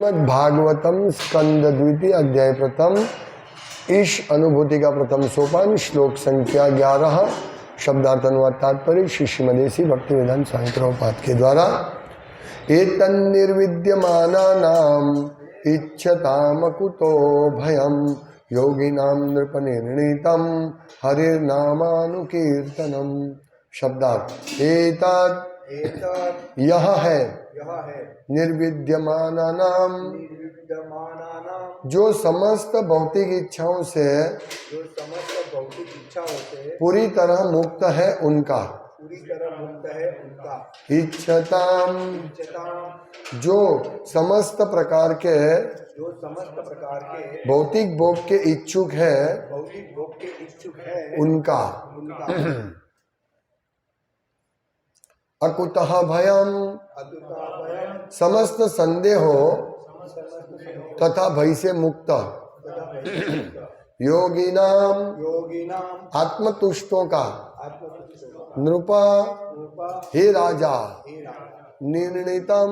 भागवतम स्कंद द्वितीय अध्याय प्रथम ईश अनुभूति का प्रथम सोपान श्लोक संख्या 11 शब्दार्थ अनुवाद तात्पर्य शिष्यमदेशी भक्ति वेदांत स्वामी प्रभुपाद के द्वारा एतन्निर्विद्यमानानाम् इच्छतामकुतो भयं योगिनां नृपनिर्णीतं हरिर्नामानुकीर्तनम्। शब्दार्थ एतत् यह है निर्विद्यमानानाम जो समस्त भौतिक इच्छाओं से पूरी तरह मुक्त है उनका इच्छताम जो समस्त प्रकार के भौतिक भोग के इच्छुक है उनका अकुतः भयम समस्त संदेहो तथा भय से मुक्त योगिनाम आत्मतुष्टों का नृप हे राजा निर्णीतम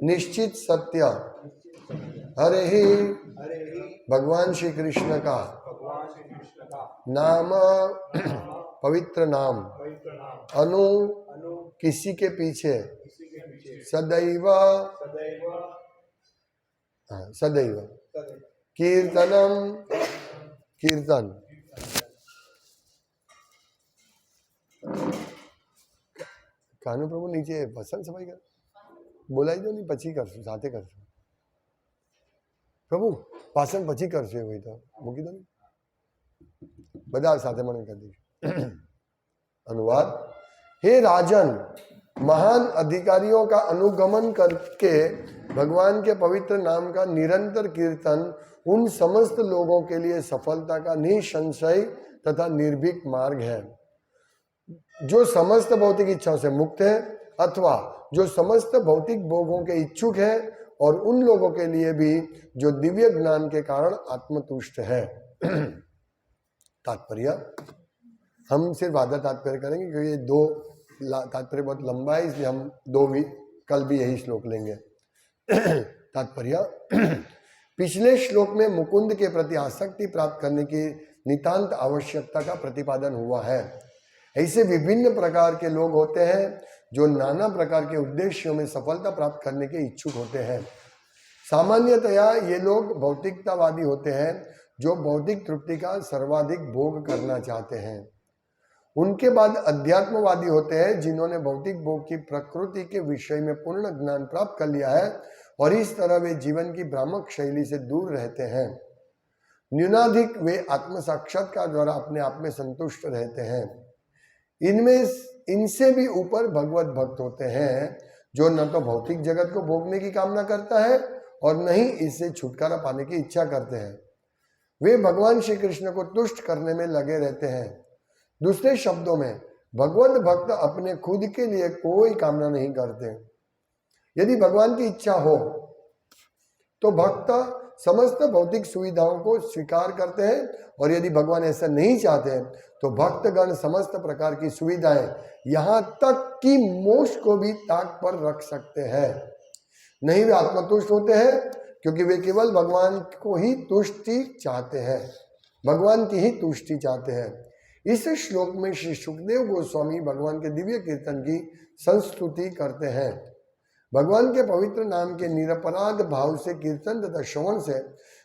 निश्चित सत्य हरे ही भगवान श्री कृष्ण का नाम पवित्र नाम अनु किसी के पीछे सदैव सदैव कीर्तनम कीर्तन कानू प्रभु नीचे पसंद सफाई कर बोलाई दो नहीं पची करशु साथे करशु प्रभु पासन पची करशु वही तो मूकी दो नहीं बदा साथे मन कर दीजिए। अनुवाद हे राजन महान अधिकारियों का अनुगमन करके भगवान के पवित्र नाम का निरंतर कीर्तन उन समस्त लोगों के लिए सफलता का निसंशय तथा निर्भीक मार्ग है जो समस्त भौतिक इच्छाओं से मुक्त है अथवा जो समस्त भौतिक भोगों के इच्छुक है और उन लोगों के लिए भी जो दिव्य ज्ञान के कारण आत्मतुष्ट है। तात्पर्य हम सिर्फ आधा तात्पर्य करेंगे क्योंकि ये दो तात्पर्य बहुत लंबा है इसलिए हम कल भी यही श्लोक लेंगे। तात्पर्य पिछले श्लोक में मुकुंद के प्रति आसक्ति प्राप्त करने की नितांत आवश्यकता का प्रतिपादन हुआ है। ऐसे विभिन्न प्रकार के लोग होते हैं जो नाना प्रकार के उद्देश्यों में सफलता प्राप्त करने के इच्छुक होते हैं। सामान्यतया ये लोग भौतिकतावादी होते हैं जो भौतिक तृप्ति का सर्वाधिक भोग करना चाहते हैं। उनके बाद अध्यात्मवादी होते हैं जिन्होंने भौतिक भोग की प्रकृति के विषय में पूर्ण ज्ञान प्राप्त कर लिया है और इस तरह वे जीवन की भ्रामक शैली से दूर रहते हैं। न्यूनाधिक वे आत्म साक्षात्कार द्वारा अपने आप में संतुष्ट रहते हैं। इनसे भी ऊपर भगवत भक्त होते हैं जो न तो भौतिक जगत को भोगने की कामना करता है और न ही इससे छुटकारा पाने की इच्छा करते हैं। वे भगवान श्री कृष्ण को तुष्ट करने में लगे रहते हैं। दूसरे शब्दों में भगवत भक्त अपने खुद के लिए कोई कामना नहीं करते। यदि भगवान की इच्छा हो तो भक्त समस्त भौतिक सुविधाओं को स्वीकार करते हैं और यदि भगवान ऐसा नहीं चाहते हैं तो भक्तगण समस्त प्रकार की सुविधाएं यहाँ तक कि मोक्ष को भी ताक पर रख सकते हैं। नहीं वे आत्मतुष्ट होते हैं क्योंकि वे केवल भगवान को ही तुष्टि चाहते हैं, भगवान की ही तुष्टि चाहते हैं। इस श्लोक में श्री सुखदेव गोस्वामी भगवान के दिव्य कीर्तन की संस्तुति करते हैं। भगवान के पवित्र नाम के निरपराध भाव से कीर्तन तथा श्रवण से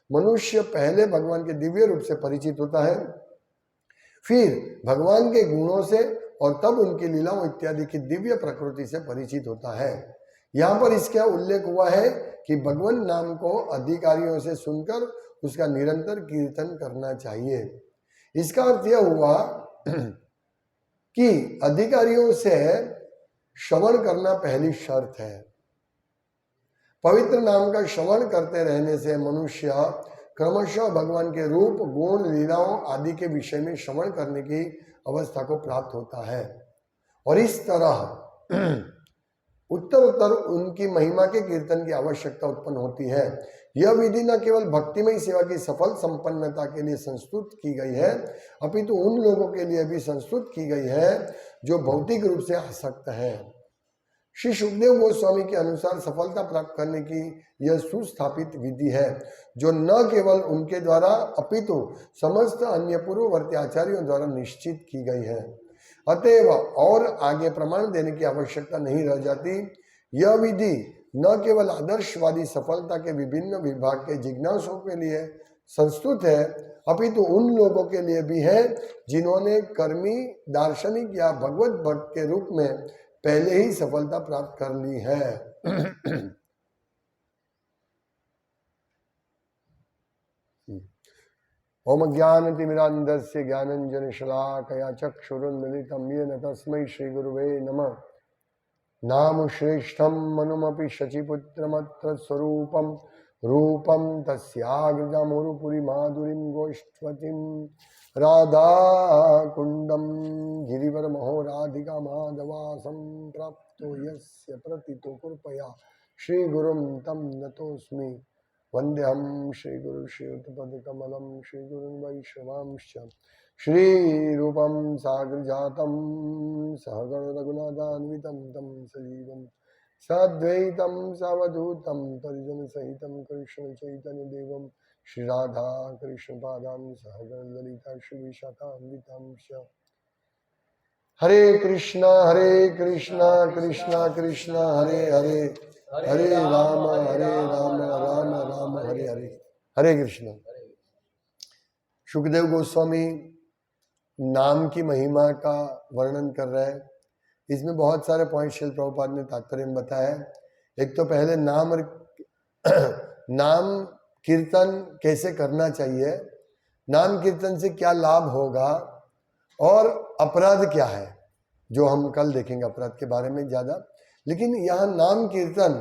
मनुष्य पहले भगवान के दिव्य रूप से परिचित होता है, फिर भगवान के गुणों से और तब उनकी लीलाओं इत्यादि की दिव्य प्रकृति से परिचित होता है। यहाँ पर इसका उल्लेख हुआ है कि भगवान नाम को अधिकारियों से सुनकर उसका निरंतर कीर्तन करना चाहिए। इसका अर्थ यह हुआ कि अधिकारियों से श्रवण करना पहली शर्त है। पवित्र नाम का श्रवण करते रहने से मनुष्य क्रमशः भगवान के रूप गुण लीलाओं आदि के विषय में श्रवण करने की अवस्था को प्राप्त होता है और इस तरह उत्तर उत्तर उनकी महिमा के कीर्तन की आवश्यकता उत्पन्न होती है। यह विधि न केवल भक्तिमय सेवा की सफल संपन्नता के लिए संस्तुत की गई है अपितु उन लोगों के लिए भी संस्तुत की गई है जो भौतिक रूप से आसक्त है। श्री सुखदेव गोस्वामी के अनुसार सफलता प्राप्त करने की यह सुस्थापित विधि है, जो न केवल उनके द्वारा अपितु समस्त अन्य पूर्ववर्ती आचार्यों द्वारा निश्चित की गई है। अतएव और आगे प्रमाण देने की आवश्यकता नहीं रह जाती। यह विधि न केवल आदर्शवादी सफलता के विभिन्न विभाग के जिज्ञासुओं के लिए संस्तुत है, अपितु उन लोगों के लिए भी है जिन्होंने कर्मी, दार्शनिक या भगवत भक्त के रूप में पहले ही सफलता प्राप्त कर ली है। ओम ज्ञानतिमिरान्धस्य ज्ञानञ्जनशलाकया चक्षुरुन्मिलितं येन तस्मै श्रीगुरुवे नमः। नाम श्रेष्ठं मनुमपि शचिपुत्रमत्र स्वरूपं रूपं तस्याग्रजामुरुपुरी माधुरीं गोष्ठवतीं राधाकुण्डं गिरिवरमहो राधिका माधवासं प्राप्तो यस्य प्रतितो कृपया श्रीगुरुं तं नतोऽस्मि। वन्देऽहं श्रीगुरु श्रीयुतपदकमलं श्रीगुरुं वैष्णवांश्च श्रीरूपं साग्रजातं सहगण रघुनाथान्वितं तं सजीवं साद्वैतं सावधूतं परिजनसहितं कृष्णचैतन्यदेवं श्रीराधा कृष्णपादां सहगण ललिता श्रीविशाखान्वितांश्च। हरे कृष्णा कृष्णा कृष्णा हरे हरे, हरे राम राम राम हरे हरे। हरे कृष्ण। सुखदेव गोस्वामी नाम की महिमा का वर्णन कर रहे हैं। इसमें बहुत सारे पॉइंट श्रील प्रभुपाद ने तात्पर्य में बताया। एक तो पहले नाम और नाम कीर्तन कैसे करना चाहिए, नाम कीर्तन से क्या लाभ होगा और अपराध क्या है, जो हम कल देखेंगे अपराध के बारे में ज्यादा। लेकिन यहाँ नाम कीर्तन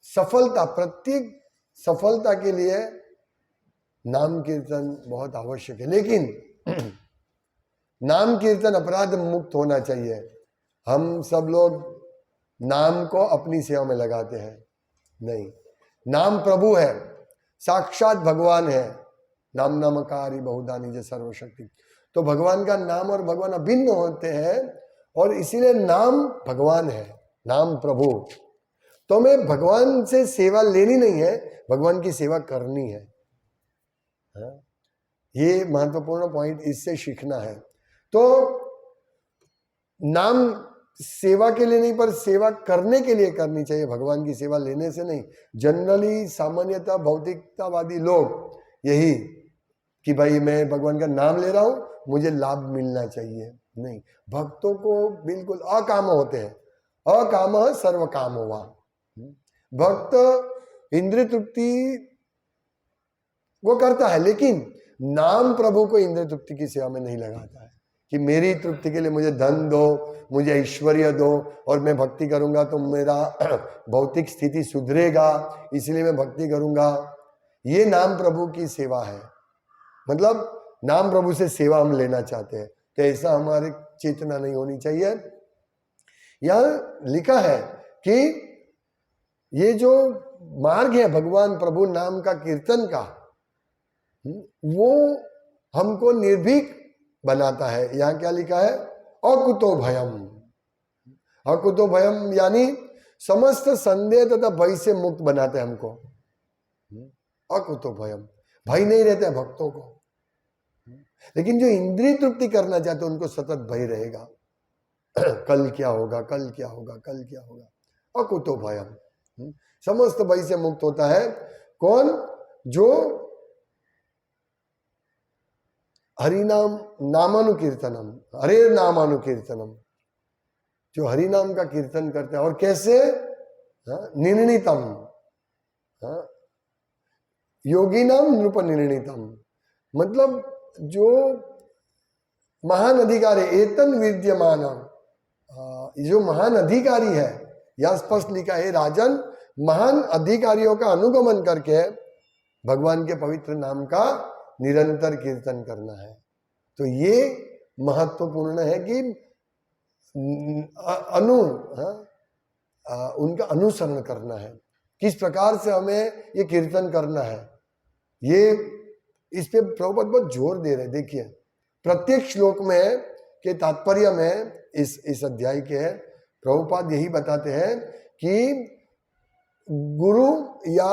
सफलता, प्रत्येक सफलता के लिए नाम कीर्तन बहुत आवश्यक है। लेकिन नाम कीर्तन अपराध मुक्त होना चाहिए। हम सब लोग नाम को अपनी सेवा में लगाते हैं, नहीं। नाम प्रभु है, साक्षात भगवान है। नाम नामकारी बहुदानी जय सर्वशक्ति। तो भगवान का नाम और भगवान अभिन्न होते हैं और इसीलिए नाम भगवान है, नाम प्रभु। तो हमें भगवान से सेवा लेनी नहीं है, भगवान की सेवा करनी है। ये महत्वपूर्ण पॉइंट इससे सीखना है। तो नाम सेवा के लिए नहीं, पर सेवा करने के लिए करनी चाहिए, भगवान की सेवा लेने से नहीं। जनरली सामान्यतः भौतिकतावादी लोग यही कि भाई मैं भगवान का नाम ले रहा हूं, मुझे लाभ मिलना चाहिए। नहीं, भक्तों को बिल्कुल अकाम होते हैं। अकाम सर्व काम हुआ। भक्त इंद्रिय तृप्ति वो करता है, लेकिन नाम प्रभु को इंद्रिय तृप्ति की सेवा में नहीं लगाता है कि मेरी तृप्ति के लिए मुझे धन दो, मुझे ऐश्वर्य दो और मैं भक्ति करूंगा तो मेरा भौतिक स्थिति सुधरेगा, इसलिए मैं भक्ति करूंगा। ये नाम प्रभु की सेवा है। मतलब नाम प्रभु से सेवा हम लेना चाहते हैं, तो ऐसा हमारी चेतना नहीं होनी चाहिए। यह लिखा है कि ये जो मार्ग है भगवान प्रभु नाम का कीर्तन का, वो हमको निर्भीक बनाता है। यहाँ क्या लिखा है? अकुतो भयम। अकुतो भयम यानी समस्त संदेह तथा भय से मुक्त बनाते हैं हमको। अकुतो भयम, भय नहीं रहता भक्तों को। लेकिन जो इंद्रिय तृप्ति करना चाहते उनको सतत भय रहेगा। कल क्या होगा, कल क्या होगा, कल क्या होगा। अकुतो भयम, समस्त भय से मुक्त होता है कौन? जो हरिनाम नामानुकीर्तनम, हरे नामानुकीर्तनम, जो हरि नाम का कीर्तन करते हैं। और कैसे? निर्णितम, योगी नाम नृप निर्णितम, मतलब जो महान अधिकारी, एतन विद्यमान, जो महान अधिकारी है, यह स्पष्ट लिखा है राजन, महान अधिकारियों का अनुगमन करके भगवान के पवित्र नाम का निरंतर कीर्तन करना है। तो ये महत्वपूर्ण है कि उनका अनुसरण करना है, किस प्रकार से हमें ये कीर्तन करना है। ये इस पे प्रभुपाद बहुत जोर दे रहे हैं। देखिए प्रत्येक श्लोक में के तात्पर्य में इस अध्याय के है प्रभुपाद यही बताते हैं कि गुरु या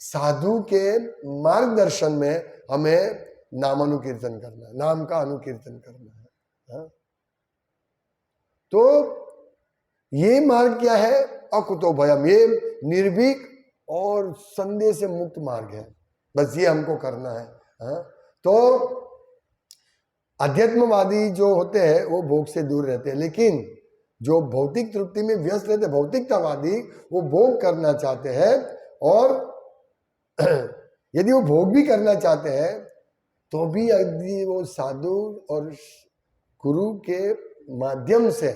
साधु के मार्गदर्शन में हमें नामानुकीर्तन करना है, नाम का अनुकीर्तन करना है। हाँ? तो ये मार्ग क्या है? अकुतो भयम, ये निर्भीक और संदेह से मुक्त मार्ग है, बस ये हमको करना है। हाँ? तो अध्यात्मवादी जो होते हैं वो भोग से दूर रहते हैं, लेकिन जो भौतिक तृप्ति में व्यस्त रहते, भौतिकतावादी, वो भोग करना चाहते हैं। और यदि वो भोग भी करना चाहते हैं तो भी यदि वो साधु और गुरु के माध्यम से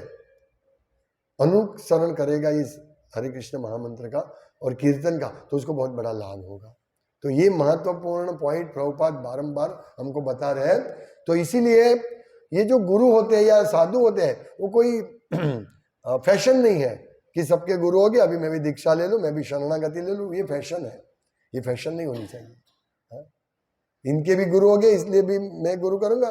अनुसरण करेगा इस हरे कृष्ण महामंत्र का और कीर्तन का, तो उसको बहुत बड़ा लाभ होगा। तो ये महत्वपूर्ण पॉइंट प्रभुपाद बारंबार हमको बता रहे हैं। तो इसीलिए ये जो गुरु होते हैं या साधु होते हैं, वो कोई फैशन नहीं है कि सबके गुरु हो गए, अभी मैं भी दीक्षा ले लूं, मैं भी शरणागति ले लूं। ये फैशन है, ये फैशन नहीं होनी चाहिए। हाँ? इनके भी गुरु हो गए इसलिए भी मैं गुरु करूंगा,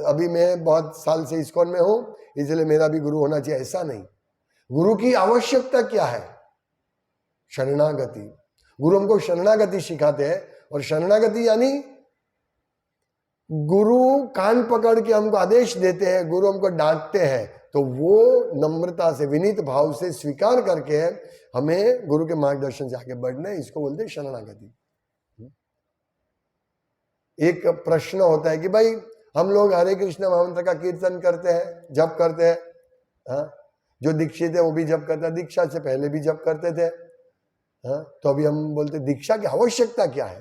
अभी मैं बहुत साल से इस्कॉन में हूं इसलिए मेरा भी गुरु होना चाहिए, ऐसा नहीं। गुरु की आवश्यकता क्या है? शरणागति। गुरु हमको शरणागति सिखाते हैं, और शरणागति यानी गुरु कान पकड़ के हमको आदेश देते हैं, गुरु हमको डांटते हैं, तो वो नम्रता से, विनीत भाव से स्वीकार करके हमें गुरु के मार्गदर्शन से आगे बढ़ना है। इसको बोलते हैं शरणागति। एक प्रश्न होता है कि भाई हम लोग हरे कृष्ण महामंत्र का कीर्तन करते हैं, जप करते हैं। हाँ? जो दीक्षित है वो भी जप करता है, दीक्षा से पहले भी जप करते थे। हाँ? तो अभी हम बोलते दीक्षा की आवश्यकता क्या है?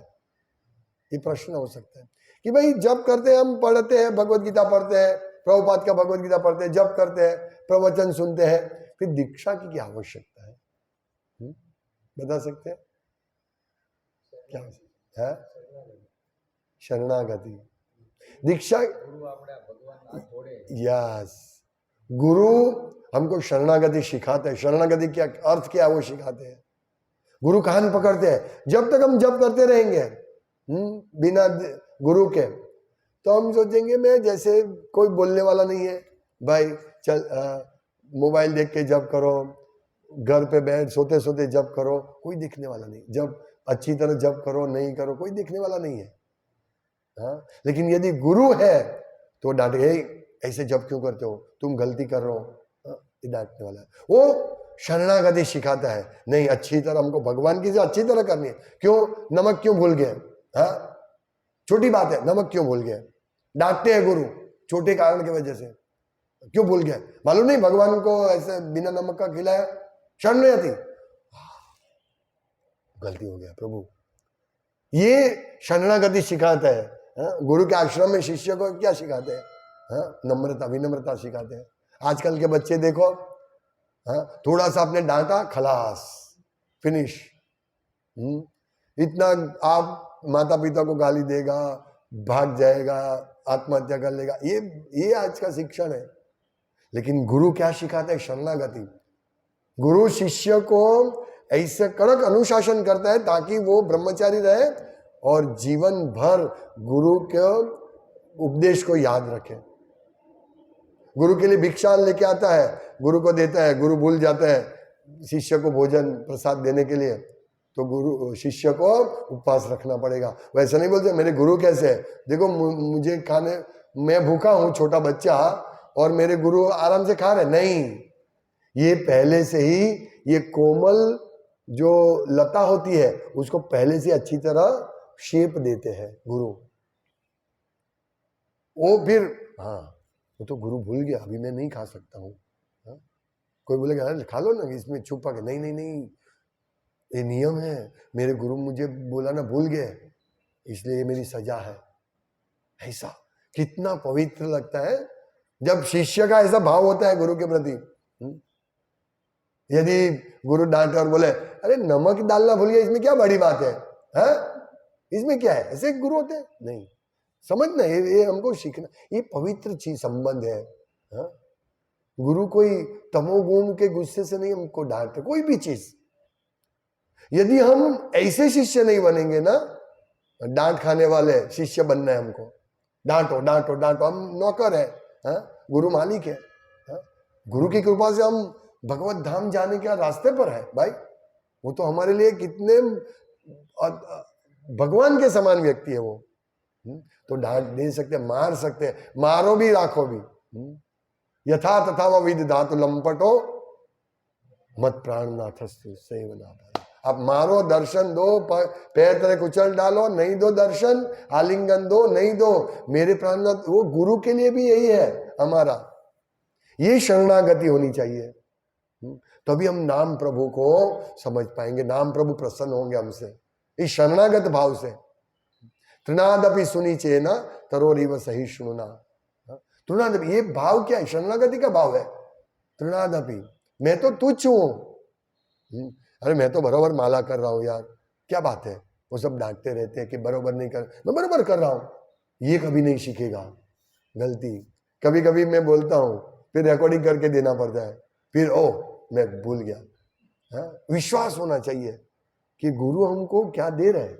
ये प्रश्न हो सकता है कि भाई जप करते हैं, हम पढ़ते हैं, भगवत गीता पढ़ते हैं, प्रभुपाद का भगवत गीता पढ़ते हैं, जप करते हैं, प्रवचन सुनते हैं, फिर दीक्षा की क्या आवश्यकता है? बता सकते हैं क्या है? शरणागति, दीक्षा। यस, गुरु हमको शरणागति सिखाते हैं। शरणागति क्या अर्थ क्या है वो सिखाते हैं। गुरु कान पकड़ते हैं। जब तक हम जप करते रहेंगे बिना गुरु के, तो हम सोचेंगे मैं जैसे कोई बोलने वाला नहीं है, भाई चल मोबाइल देख के जप करो, घर पे बैठ सोते सोते जप करो, कोई दिखने वाला नहीं। जब अच्छी तरह जप करो, नहीं करो, कोई दिखने वाला नहीं है। हाँ? लेकिन यदि गुरु है तो डांटे, ऐसे जप क्यों करते हो, तुम गलती कर रहे हो, ये डांटने वाला है। वो शरणागति सिखाता है, नहीं अच्छी तरह हमको भगवान की अच्छी तरह करनी है। क्यों? नमक क्यों भूल गए? हाँ, छोटी बात है, नमक क्यों भूल गए? डांटते हैं गुरु छोटे कारण की वजह से, क्यों भूल गए? मालूम नहीं भगवान को ऐसे बिना नमक का खिलाया, शर्म नहीं आती? गलती हो गया प्रभु। ये शरणागति सिखाता है। गुरु के आश्रम में शिष्य को क्या सिखाते हैं? नम्रता, विनम्रता सिखाते हैं। आजकल के बच्चे देखो, थोड़ा सा आपने डांटा, खलास, फिनिश। इतना आप माता पिता को गाली देगा, भाग जाएगा, आत्महत्या कर लेगा, ये आज का शिक्षण है। लेकिन गुरु क्या सिखाता है? शरणागति। गुरु शिष्य को ऐसे कड़क अनुशासन करता है ताकि वो ब्रह्मचारी रहे और जीवन भर गुरु के उपदेश को याद रखे। गुरु के लिए भिक्षा लेके आता है, गुरु को देता है, गुरु भूल जाता है शिष्य को भोजन प्रसाद देने के लिए, तो गुरु शिष्य को उपवास रखना पड़ेगा। वैसे नहीं बोलते मेरे गुरु कैसे है, देखो मुझे खाने, मैं भूखा हूं, छोटा बच्चा, और मेरे गुरु आराम से खा रहे। नहीं, ये पहले से ही ये कोमल जो लता होती है उसको पहले से अच्छी तरह शेप देते हैं गुरु। वो फिर वो तो गुरु भूल गया, अभी मैं नहीं खा सकता हूँ। कोई बोलेगा अरे खा लो ना, इसमें छुपा के, नहीं नहीं नहीं, ये नियम है, मेरे गुरु मुझे बोला ना, भूल गए, इसलिए मेरी सजा है। ऐसा कितना पवित्र लगता है जब शिष्य का ऐसा भाव होता है गुरु के प्रति। यदि गुरु डांटे और बोले अरे नमक डालना भूल गया, इसमें क्या बड़ी बात है, इसमें क्या है, ऐसे गुरु होते हैं? नहीं, समझना, ये हमको सीखना, ये पवित्र चीज संबंध है। गुरु कोई तमोगुण के गुस्से से नहीं हमको डांटते, कोई भी चीज। यदि हम ऐसे शिष्य नहीं बनेंगे ना, डांट खाने वाले शिष्य बनना है हमको, डांटो डांटो डांटो, हम नौकर है, गुरु मालिक है। गुरु की कृपा से हम भगवत धाम जाने के रास्ते पर है भाई। वो तो हमारे लिए कितने भगवान के समान व्यक्ति है वो। तो डांट दे सकते, मार सकते, मारो भी राखो भी। यथा तथा व विद धातु लंपटो मत प्राणनाथस्तु सेवनाथ। आप मारो, दर्शन दो, पैर तरह कुचल डालो, नहीं दो दर्शन, आलिंगन दो, नहीं दो, मेरे प्राणनाथ। वो गुरु के लिए भी यही है हमारा, ये शरणागति होनी चाहिए। तभी हम नाम प्रभु को समझ पाएंगे, नाम प्रभु प्रसन्न होंगे हमसे इस शरणागत भाव से। तृणादपि सुनी चेना तरोरीव सहिष्णुना। तृणादपि, ये भाव क्या है? शरणागति का भाव है। तृणादपि, मैं तो तुच्छ हूं। अरे मैं तो बराबर माला कर रहा हूं यार, क्या बात है? वो सब डांटते रहते हैं कि बराबर नहीं कर, मैं बराबर कर रहा हूं। ये कभी नहीं सीखेगा, गलती। कभी कभी मैं बोलता हूं, फिर रिकॉर्डिंग करके देना पड़ता है, फिर मैं भूल गया। विश्वास होना चाहिए कि गुरु हमको क्या दे रहे हैं।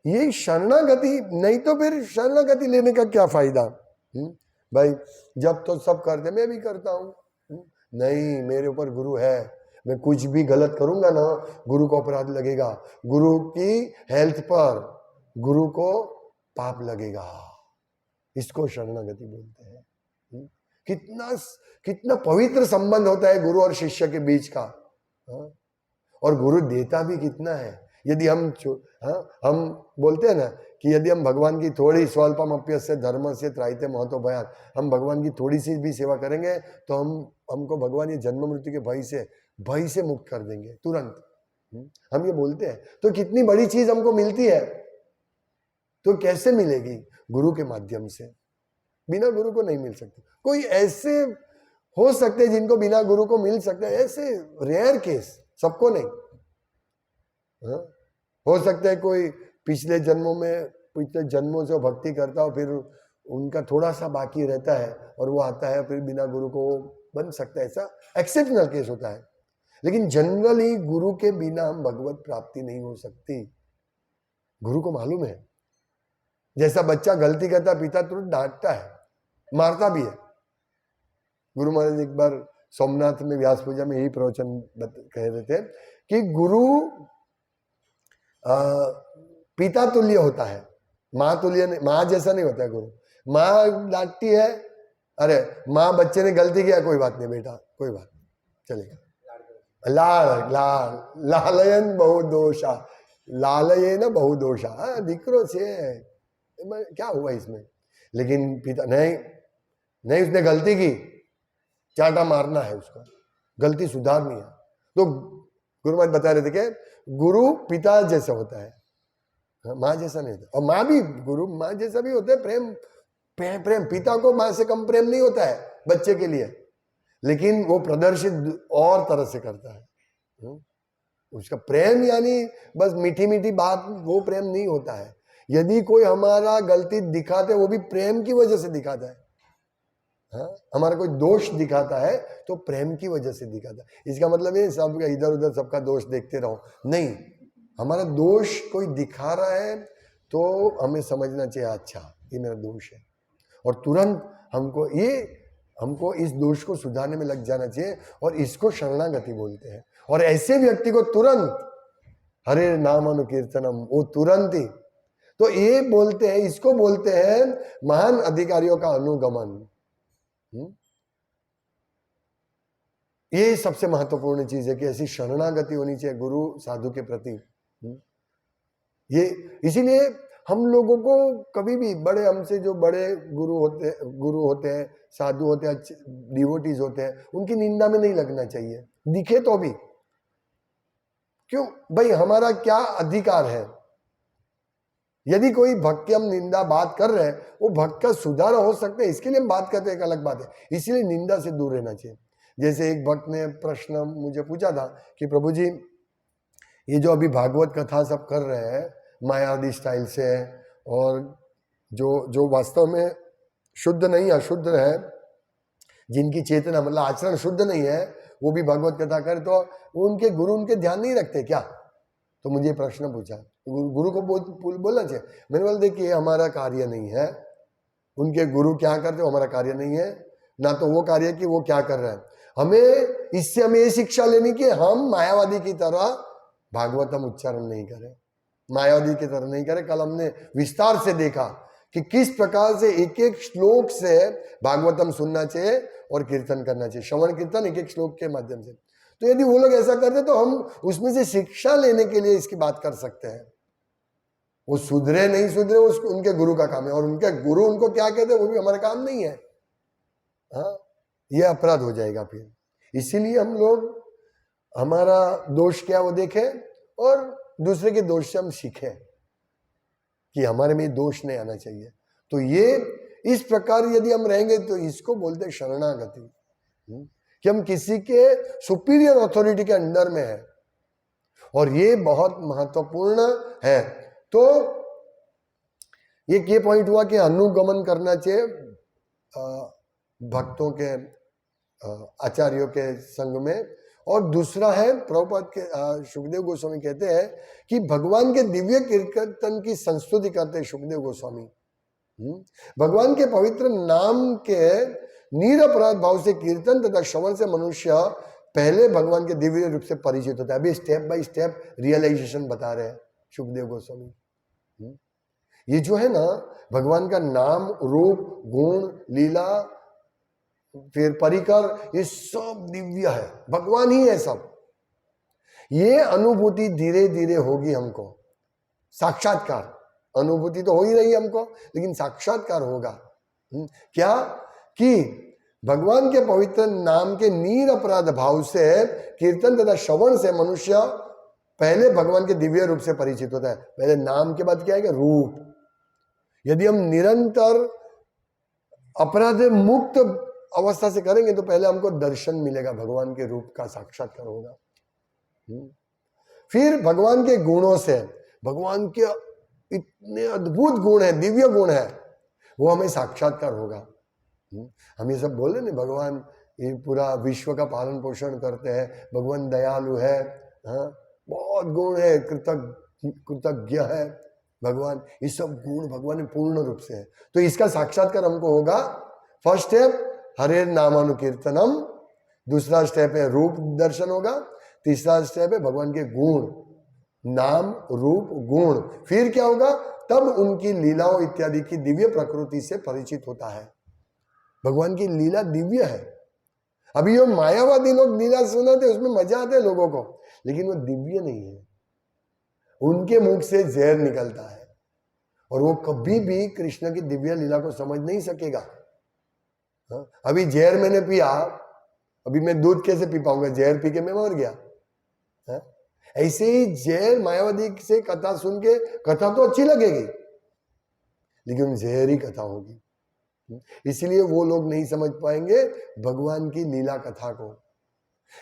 ये शरणागति, नहीं तो फिर शरणागति लेने का क्या फायदा? भाई जब तो सब करते, मैं भी करता हूं। नहीं, मेरे ऊपर गुरु है, मैं कुछ भी गलत करूंगा ना, गुरु को अपराध लगेगा, गुरु की हेल्थ पर गुरु को पाप लगेगा। इसको शरणागति बोलते हैं। कितना पवित्र संबंध होता है गुरु और शिष्य के बीच का। और गुरु देता भी कितना है। यदि हम बोलते हैं ना कि यदि हम भगवान की थोड़ी स्वल्पम अप्यस्य धर्म से त्रायते महतो भयान, हम भगवान की थोड़ी सी भी सेवा करेंगे तो हमको भगवान ये जन्म मृत्यु के भय से मुक्त कर देंगे तुरंत। हम ये बोलते हैं, तो कितनी बड़ी चीज हमको मिलती है। तो कैसे मिलेगी? गुरु के माध्यम से। बिना गुरु को नहीं मिल सकती। कोई ऐसे हो सकते जिनको बिना गुरु को मिल सकते हैं, ऐसे रेयर केस, सबको नहीं। हो सकता है कोई पिछले जन्मों से भक्ति करता हो, फिर उनका थोड़ा सा बाकी रहता है और वो आता है, फिर बिना गुरु को बन सकता है। ऐसा एक्सेप्शनल केस होता है, लेकिन जनरली गुरु के बिना हम भगवत प्राप्ति नहीं हो सकती। गुरु को मालूम है। जैसा बच्चा गलती करता, पिता तुरंत डांटता है, मारता भी है। गुरु महाराज एक बार सोमनाथ में व्यास पूजा में यही प्रवचन कह रहे थे कि गुरु पिता तुल्य होता है, माँ तुल्य नहीं, माँ जैसा नहीं होता है गुरु। माँ डांटती है, अरे माँ बच्चे ने गलती किया, कोई बात नहीं बेटा, कोई बात नहीं, चलेगा। लालयन बहुदोषा, लालयेन बहुदोषा, दिक्रो से क्या हुआ इसमें? लेकिन पिता नहीं, उसने गलती की, चाटा मारना है उसका, गलती सुधारनी है। तो गुरु महाराज बता रहे थे कि गुरु पिता जैसा होता है, माँ जैसा नहीं होता। और माँ भी, गुरु माँ जैसा भी होता है। प्रेम पिता को माँ से कम प्रेम नहीं होता है बच्चे के लिए, लेकिन वो प्रदर्शित और तरह से करता है। उसका प्रेम यानी बस मीठी मीठी बात, वो प्रेम नहीं होता है। यदि कोई हमारा गलती दिखाते, वो भी प्रेम की वजह से दिखाता है। हमारा कोई दोष दिखाता है तो प्रेम की वजह से दिखाता है। इसका मतलब ये सब इधर उधर सबका दोष देखते रहो, नहीं। हमारा दोष कोई दिखा रहा है तो हमें समझना चाहिए, अच्छा ये मेरा दोष है, और तुरंत हमको इस दोष को सुधारने में लग जाना चाहिए। और इसको शरणागति बोलते हैं। और ऐसे व्यक्ति को तुरंत हरे नाम अनुकीर्तनम, वो तुरंत ही, तो ये बोलते हैं, इसको बोलते हैं महान अधिकारियों का अनुगमन। ये सबसे महत्वपूर्ण चीज है कि ऐसी शरणागति होनी चाहिए गुरु साधु के प्रति। ये इसीलिए हम लोगों को कभी भी बड़े, हमसे जो बड़े गुरु होते हैं, साधु होते हैं, डिवोटीज होते हैं, उनकी निंदा में नहीं लगना चाहिए, दिखे तो भी। क्यों भाई? हमारा क्या अधिकार है? यदि कोई भक्त की हम निंदा बात कर रहे हैं, वो भक्त का सुधार हो सकता है, इसके लिए हम बात करते हैं, एक अलग बात है। इसीलिए निंदा से दूर रहना चाहिए। जैसे एक भक्त ने प्रश्न मुझे पूछा था कि प्रभु जी, ये जो अभी भागवत कथा सब कर रहे हैं मायावादी स्टाइल से, और जो वास्तव में शुद्ध नहीं, अशुद्ध है, जिनकी चेतना मतलब आचरण शुद्ध नहीं है, वो भी भागवत कथा करे, तो उनके गुरु उनके ध्यान नहीं रखते क्या? तो मुझे प्रश्न पूछा, गुरु को बोलना चाहिए। मैंने बोला देखिए, हमारा कार्य नहीं है, उनके गुरु क्या करते हो हमारा कार्य नहीं है। ना तो वो कार्य कि वो क्या कर रहा है। हमें ये शिक्षा लेनी कि हम मायावादी की तरह भागवतम उच्चारण नहीं करें, मायावादी की तरह नहीं करें। कल हमने विस्तार से देखा कि किस प्रकार से एक एक श्लोक से भागवतम सुनना चाहिए और कीर्तन करना चाहिए, श्रवण कीर्तन एक एक श्लोक के माध्यम से। तो यदि वो लोग ऐसा करते तो हम उसमें से शिक्षा लेने के लिए इसकी बात कर सकते हैं। वो सुधरे नहीं सुधरे उनके गुरु का काम है, और उनके गुरु उनको क्या कहते हैं वो भी हमारा काम नहीं है। हाँ, ये अपराध हो जाएगा फिर। इसीलिए हम लोग हमारा दोष क्या वो देखें और दूसरे के दोष से हम सीखें कि हमारे में दोष नहीं आना चाहिए। तो ये इस प्रकार यदि हम रहेंगे तो इसको बोलते हैं शरणागति, कि हम किसी के सुपीरियर अथॉरिटी के अंडर में है, और ये बहुत महत्वपूर्ण है। तो ये पॉइंट हुआ कि अनुगमन करना चाहिए भक्तों के आचार्यों के संग में। और दूसरा है प्रभुपाद के सुखदेव गोस्वामी कहते हैं कि भगवान के दिव्य कीर्तन की संस्तुति करते हैं सुखदेव गोस्वामी। भगवान के पवित्र नाम के निरपराध भाव से कीर्तन तथा श्रवण से मनुष्य पहले भगवान के दिव्य रूप से परिचित होता है। अभी स्टेप बाय स्टेप रियलाइजेशन बता रहे हैं सुखदेव गोस्वामी। ये जो है ना, भगवान का नाम, रूप, गुण, लीला, फिर परिकर, ये सब दिव्य है, भगवान ही है सब। ये अनुभूति धीरे धीरे होगी हमको, साक्षात्कार। अनुभूति तो हो ही रही हमको, लेकिन साक्षात्कार होगा। क्या कि भगवान के पवित्र नाम के निरपराध भाव से कीर्तन तथा श्रवण से मनुष्य पहले भगवान के दिव्य रूप से परिचित होता है। पहले नाम के बाद क्या है कि रूप। यदि हम निरंतर अपराध मुक्त अवस्था से करेंगे तो पहले हमको दर्शन मिलेगा, भगवान के रूप का साक्षात्कार होगा। फिर भगवान के गुणों से, भगवान के इतने अद्भुत गुण है, दिव्य गुण है, वो हमें साक्षात्कार होगा। हम ये सब बोले ना, भगवान ये पूरा विश्व का पालन पोषण करते हैं, भगवान दयालु है, हाँ, बहुत गुण है, कृतज्ञ है भगवान, ये सब गुण भगवान में पूर्ण रूप से है। तो इसका साक्षात्कार हमको होगा। फर्स्ट स्टेप हरे नामानुकीर्तनम, दूसरा स्टेप है रूप दर्शन होगा, तीसरा स्टेप है भगवान के गुण, नाम, रूप, गुण। फिर क्या होगा, तब उनकी लीलाओं इत्यादि की दिव्य प्रकृति से परिचित होता है। भगवान की लीला दिव्य है। अभी जो मायावादी लोग लीला सुनाते उसमें मजा आता है लोगों को, लेकिन वो दिव्य नहीं है। उनके मुख से जहर निकलता है और वो कभी भी कृष्ण की दिव्य लीला को समझ नहीं सकेगा। अभी जहर मैंने पिया, अभी मैं दूध कैसे पी पाऊंगा? जहर पी के मैं मर गया। ऐसे ही जहर मायावादी से कथा सुन के, कथा तो अच्छी लगेगी लेकिन जहरी कथा होगी, इसलिए वो लोग नहीं समझ पाएंगे भगवान की लीला कथा को।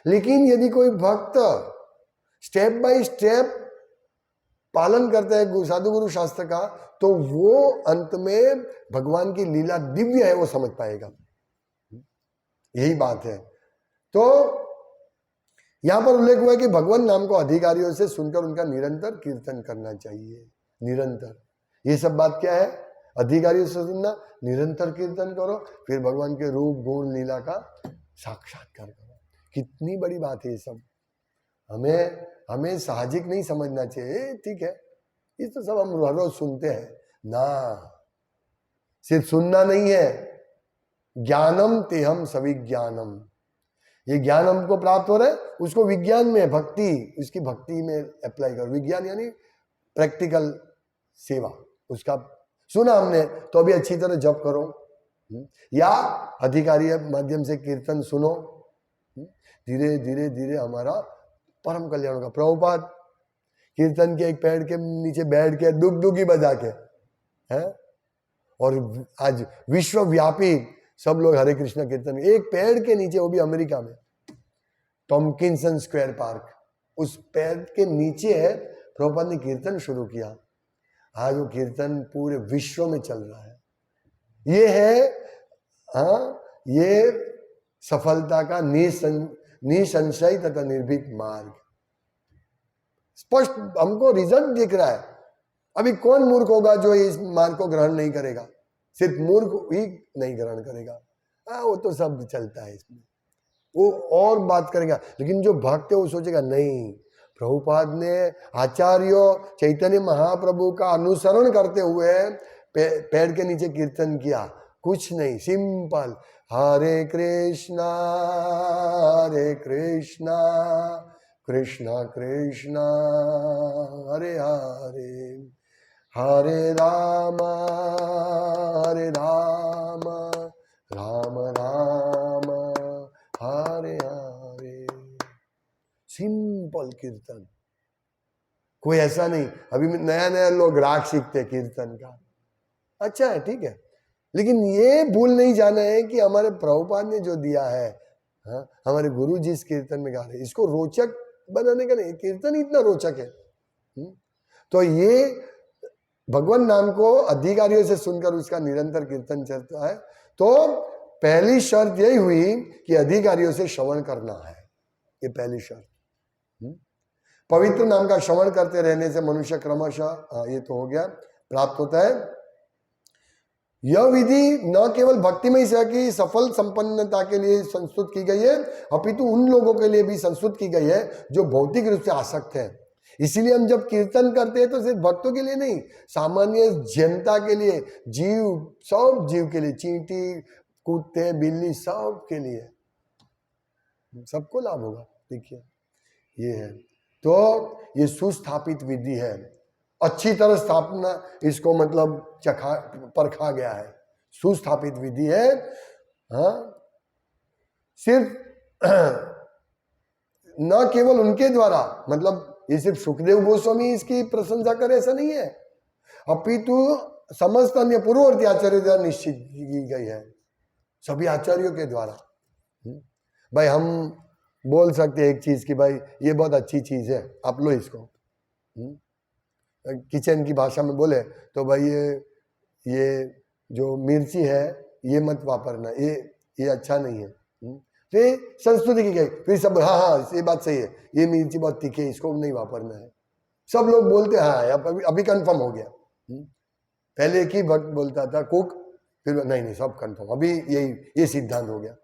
लेकिन यदि कोई भक्त स्टेप बाय स्टेप पालन करता है साधु गुरु शास्त्र का, तो वो अंत में भगवान की लीला दिव्य है वो समझ पाएगा। यही बात है। तो यहां पर उल्लेख हुआ है कि भगवान नाम को अधिकारियों से सुनकर उनका निरंतर कीर्तन करना चाहिए। निरंतर, ये सब बात क्या है? अधिकारियों से सुनना, निरंतर कीर्तन करो, फिर भगवान के रूप, गुण, लीला का साक्षात्कार करो। कितनी बड़ी बात है ये सब। हमें साहजिक नहीं समझना चाहिए, ठीक है ये तो सब हम हर रोज सुनते हैं ना। सिर्फ सुनना नहीं है, ज्ञानम तेहम सविज्ञानम, ये ज्ञान हमको प्राप्त हो रहा है, उसको विज्ञान में, भक्ति, उसकी भक्ति में अप्लाई करो। विज्ञान यानी प्रैक्टिकल सेवा। उसका सुना हमने तो अभी अच्छी तरह जप करो, या अधिकारी माध्यम से कीर्तन सुनो, धीरे धीरे धीरे हमारा परम कल्याण होगा। प्रभुपाद कीर्तन के एक पेड़ के नीचे बैठ के दुख दुखी बजा के है, और आज विश्वव्यापी सब लोग हरे कृष्ण कीर्तन, एक पेड़ के नीचे, वो भी अमेरिका में टॉम्किंसन स्क्वायर पार्क, उस पेड़ के नीचे है प्रभुपाद ने कीर्तन शुरू किया। आज वो कीर्तन पूरे विश्व में चल रहा है। ये है ये सफलता का निसंशय तथा निर्भीक मार्ग। स्पष्ट हमको रिजल्ट दिख रहा है। अभी कौन मूर्ख होगा जो इस मार्ग को ग्रहण नहीं करेगा? सिर्फ मूर्ख ही नहीं ग्रहण करेगा, हाँ वो तो सब चलता है इसमें, वो और बात करेगा। लेकिन जो भक्त है वो सोचेगा नहीं, प्रभुपाद ने आचार्यों चैतन्य महाप्रभु का अनुसरण करते हुए पेड़ के नीचे कीर्तन किया, कुछ नहीं, सिंपल हरे कृष्णा कृष्णा कृष्णा हरे हरे, हरे राम राम राम हरे हरे। सिंपल कीर्तन, कोई ऐसा नहीं। अभी नया नया लोग राग सीखते हैं कीर्तन का, अच्छा है, ठीक है, लेकिन ये भूल नहीं जाना है कि हमारे प्रभुपाद ने जो दिया है, हाँ, हमारे गुरु जिस कीर्तन में गा रहे हैं, इसको रोचक बनाने का नहीं, कीर्तन इतना रोचक है। तो ये भगवान नाम को अधिकारियों से सुनकर उसका निरंतर कीर्तन चलता है। तो पहली शर्त यही हुई कि अधिकारियों से श्रवण करना है, ये पहली शर्त। पवित्र नाम का श्रवण करते रहने से मनुष्य क्रमशः, ये तो हो गया, प्राप्त होता है। यह विधि न केवल भक्तिमय सेवा की सफल संपन्नता के लिए संस्तुत की गई है, अपितु उन लोगों के लिए भी संस्तुत की गई है जो भौतिक रूप से आसक्त है। इसीलिए हम जब कीर्तन करते हैं तो सिर्फ भक्तों के लिए नहीं, सामान्य जनता के लिए, जीव, सब जीव के लिए, चींटी कुत्ते बिल्ली सब के लिए, सबको लाभ होगा। देखिए ये है, तो ये सुस्थापित विधि है, अच्छी तरह स्थापना, इसको मतलब परखा गया है, सुस्थापित विधि है। हाँ, सिर्फ न केवल उनके द्वारा, मतलब ये सिर्फ सुखदेव गोस्वामी इसकी प्रशंसा करे ऐसा नहीं है, अपितु समस्त अन्य पूर्ववर्ती आचार्य द्वारा निश्चित की गई है, सभी आचार्यों के द्वारा। भाई हम बोल सकते हैं एक चीज की भाई ये बहुत अच्छी चीज है, आप लो इसको, किचन की भाषा में बोले तो भाई ये जो मिर्ची है ये मत वापरना, ये अच्छा नहीं है। फिर संस्कृति की गई, फिर सब हाँ हाँ ये बात सही है, ये मिर्ची बहुत तीखी है, इसको नहीं वापरना है। सब लोग बोलते हाँ, अभी कंफर्म हो गया। पहले एक ही वक्त बोलता था कुक, फिर नहीं सब कंफर्म, अभी ये सिद्धांत हो गया।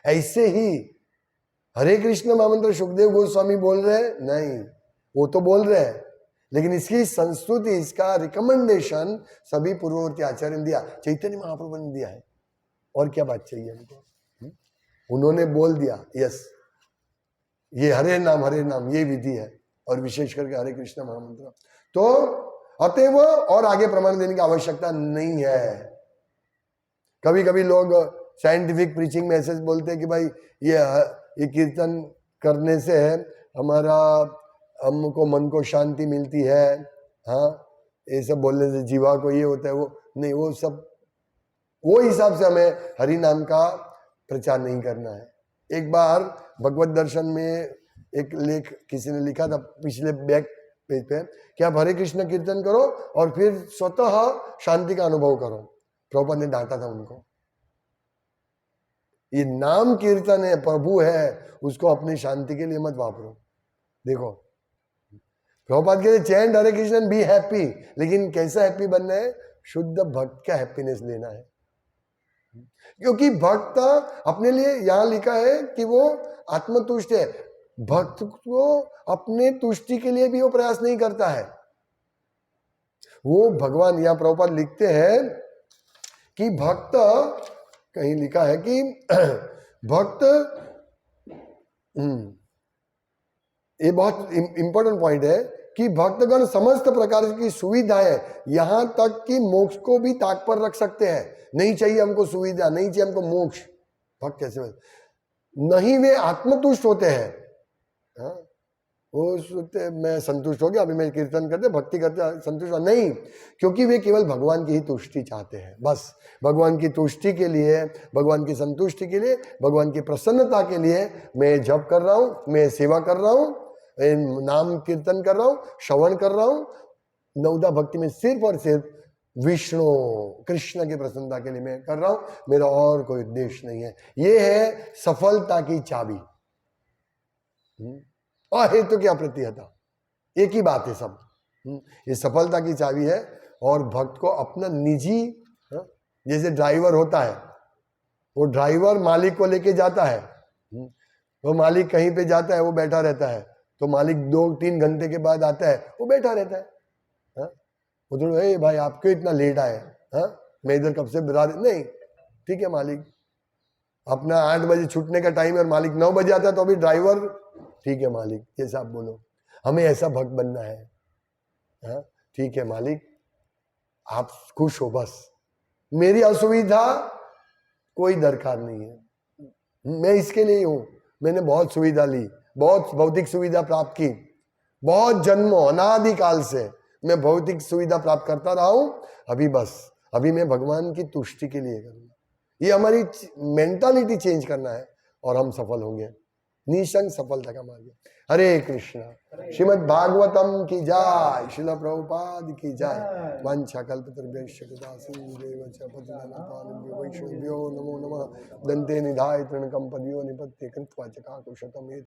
ऐसे ही हरे कृष्ण महामंत्र सुखदेव गोस्वामी बोल रहे हैं, नहीं वो तो बोल रहे हैं, लेकिन इसकी संस्तुति, इसका रिकमेंडेशन सभी पूर्ववर्ती आचार्य ने दिया, चैतन्य महाप्रभु ने दिया है, और क्या बात चाहिए हमको। उन्होंने बोल दिया यस ये हरे नाम ये विधि है, और विशेष करके हरे कृष्ण महामंत्र। तो अतएव और आगे प्रमाण देने की आवश्यकता नहीं है। कभी कभी लोग साइंटिफिक प्रीचिंग में ऐसे बोलते हैं कि भाई ये कीर्तन करने से हमको मन को शांति मिलती है, हाँ ये सब बोलने से जीवा को ये होता है, वो नहीं, वो सब वो हिसाब से हमें हरि नाम का प्रचार नहीं करना है। एक बार भगवत दर्शन में एक लेख किसी ने लिखा था पिछले बैक पेज पे कि आप हरे कृष्ण कीर्तन करो और फिर स्वतः शांति का अनुभव करो। प्रभुपाद ने डांटा था उनको, ये नाम कीर्तन है, प्रभु है, उसको अपनी शांति के लिए मत वापरो। देखो प्रभुपाद कहते chant Hare Krishna be happy, लेकिन कैसा हैप्पी बनना है? शुद्ध भक्त का हैप्पीनेस लेना है, क्योंकि भक्त अपने लिए यहां लिखा है कि वो आत्मतुष्ट है। भक्त को अपने तुष्टि के लिए भी वो प्रयास नहीं करता है, वो भगवान, यहां प्रभुपाद लिखते हैं कि भक्त, कहीं लिखा है कि भक्त, ये बहुत इंपॉर्टेंट पॉइंट है कि भक्तगण समस्त प्रकार की सुविधाएं, यहां तक कि मोक्ष को भी ताक पर रख सकते हैं। नहीं चाहिए हमको सुविधा, नहीं चाहिए हमको मोक्ष, भक्त कैसे नहीं, वे आत्मतुष्ट होते हैं। हाँ? वो सोचते मैं संतुष्ट हो गया, अभी मैं कीर्तन करते भक्ति करते संतुष्ट नहीं, क्योंकि वे केवल भगवान की ही तुष्टि चाहते हैं। बस भगवान की तुष्टि के लिए, भगवान की संतुष्टि के लिए, भगवान की प्रसन्नता के लिए मैं जप कर रहा हूं, मैं सेवा कर रहा हूं, नाम कीर्तन कर रहा हूं, श्रवण कर रहा हूं। नवदा भक्ति में सिर्फ और सिर्फ विष्णु कृष्ण की प्रसन्नता के लिए मैं कर रहा हूं, मेरा और कोई उद्देश्य नहीं है। ये है सफलता की चाबी, अहेतु की अप्रतिहता, एक ही बात है सब। ये सफलता की चाबी है। और भक्त को अपना निजी, जैसे ड्राइवर होता है, वो ड्राइवर मालिक को लेके जाता है, वो मालिक कहीं पे जाता है, वो बैठा रहता है, तो मालिक 2-3 घंटे के बाद आता है, वो बैठा रहता है। हाँ? वो तो ए भाई आप क्यों इतना लेट आए? हाँ, मैं इधर कब से बिरा नहीं, ठीक है मालिक, अपना 8 बजे छूटने का टाइम है और मालिक 9 बजे आता है, तो अभी ड्राइवर ठीक है मालिक, जैसा आप बोलो, हमें ऐसा भक्त बनना है। हाँ, ठीक है मालिक, आप खुश हो, बस मेरी असुविधा कोई दरकार नहीं है, मैं इसके लिए हूं, मैंने बहुत सुविधा ली, बहुत भौतिक सुविधा प्राप्त की, बहुत जन्मों अनादिकाल से मैं भौतिक सुविधा प्राप्त करता रहा हूं, अभी बस अभी मैं भगवान की तुष्टि के लिए करूंगा। ये हमारी मेंटालिटी चेंज करना है और हम सफल होंगे, निशंक सफलता का मार्ग। हरे कृष्णा। श्रीमद् भागवतम की जय, श्रील प्रभुपाद की जय। वांछा कल्पतरुभ्यश्च कृपा सिन्धुदेव च पतितानां वैष्णवेभ्यो नमो नमः। दन्ते निधाय तृणकं पदयो निपत्य कृत्वा च काकुशतम्